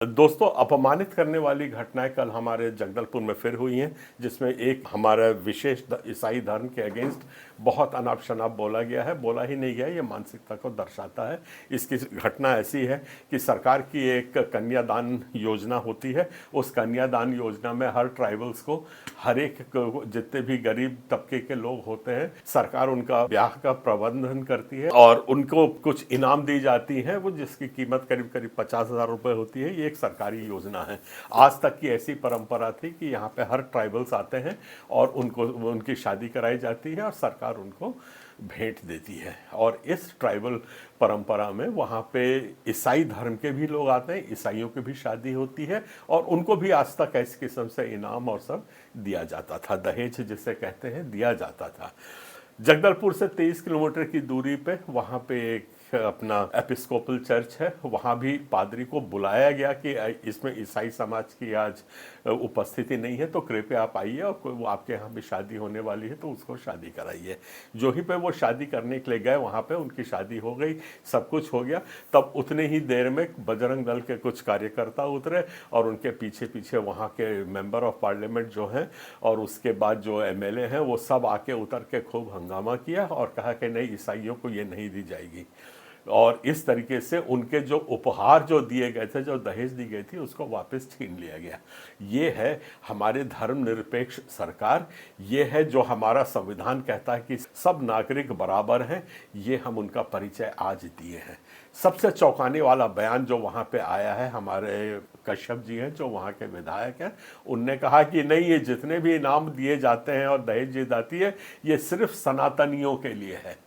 दोस्तों, अपमानित करने वाली घटनाएं कल हमारे जगदलपुर में फिर हुई हैं, जिसमें एक हमारा विशेष ईसाई धर्म के अगेंस्ट बहुत अनाप शनाप बोला गया है। बोला ही नहीं गया, ये मानसिकता को दर्शाता है। इसकी घटना ऐसी है कि सरकार की एक कन्यादान योजना होती है। उस कन्यादान योजना में हर ट्राइबल्स को, हर एक जितने भी गरीब तबके के लोग होते हैं, सरकार उनका ब्याह का प्रबंधन करती है और उनको कुछ इनाम दी जाती है, वो जिसकी कीमत करीब करीब 50,000 रुपये होती है। ये एक सरकारी योजना है। आज तक की ऐसी परंपरा थी कि यहाँ पे हर ट्राइबल्स आते हैं और उनकी शादी कराई जाती है और सरकार उनको भेंट देती है। और इस ट्राइबल परंपरा में वहाँ पे ईसाई धर्म के भी लोग आते हैं, ईसाइयों की भी शादी होती है और उनको भी आज तक इस किस्म से इनाम और सब दिया जाता था। दहेज जिसे कहते हैं, दिया जाता था। जगदलपुर से 23 किलोमीटर की दूरी पे वहाँ पे एक अपना एपिस्कोपल चर्च है। वहाँ भी पादरी को बुलाया गया कि इसमें ईसाई समाज की आज उपस्थिति नहीं है, तो कृपया आप आइए और कोई वो आपके यहाँ भी शादी होने वाली है तो उसको शादी कराइए। जो ही पे वो शादी करने के लिए गए, वहाँ पे उनकी शादी हो गई, सब कुछ हो गया। तब उतने ही देर में बजरंग दल के कुछ कार्यकर्ता उतरे और उनके पीछे पीछे वहाँ के मेंबर ऑफ पार्लियामेंट जो हैं और उसके बाद जो एमएलए हैं, वो सब आके उतर के खूब हंगामा किया और कहा कि नहीं, ईसाइयों को ये नहीं दी जाएगी। और इस तरीके से उनके जो उपहार जो दिए गए थे, जो दहेज दी गई थी, उसको वापस छीन लिया गया। ये है हमारे धर्मनिरपेक्ष सरकार। ये है जो हमारा संविधान कहता है कि सब नागरिक बराबर हैं। ये हम उनका परिचय आज दिए हैं। सबसे चौंकाने वाला बयान जो वहाँ पे आया है, हमारे कश्यप जी हैं जो वहाँ के विधायक हैं, उनने कहा कि नहीं, ये जितने भी इनाम दिए जाते हैं और दहेज दी जाती है, ये सिर्फ सनातनियों के लिए है।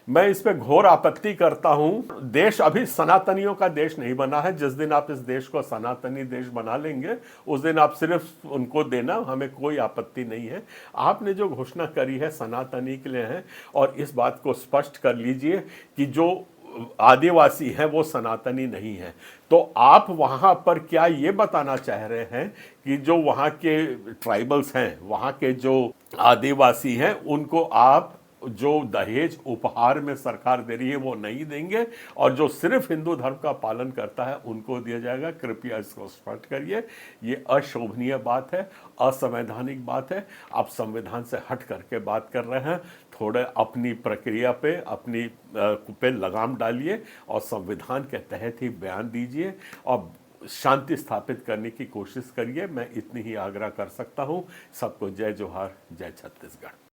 मैं इस पे घोर आपत्ति करता हूं। देश अभी सनातनियों का देश नहीं बना है। जिस दिन आप इस देश को सनातनी देश बना लेंगे, उस दिन आप सिर्फ उनको देना, हमें कोई आपत्ति नहीं है। आपने जो घोषणा करी है सनातनी के लिए है, और इस बात को स्पष्ट कर लीजिए कि जो आदिवासी हैं वो सनातनी नहीं है। तो आप वहाँ पर क्या ये बताना चाह रहे हैं कि जो वहाँ के ट्राइबल्स हैं, वहाँ के जो आदिवासी हैं, उनको आप जो दहेज उपहार में सरकार दे रही है वो नहीं देंगे और जो सिर्फ हिंदू धर्म का पालन करता है उनको दिया जाएगा? कृपया इसको स्पष्ट करिए। ये अशोभनीय बात है, असंवैधानिक बात है। आप संविधान से हट करके बात कर रहे हैं। थोड़े अपनी प्रक्रिया पे, अपनी पे लगाम डालिए और संविधान के तहत ही बयान दीजिए और शांति स्थापित करने की कोशिश करिए। मैं इतनी ही आग्रह कर सकता हूँ। सबको जय जोहार, जय छत्तीसगढ़।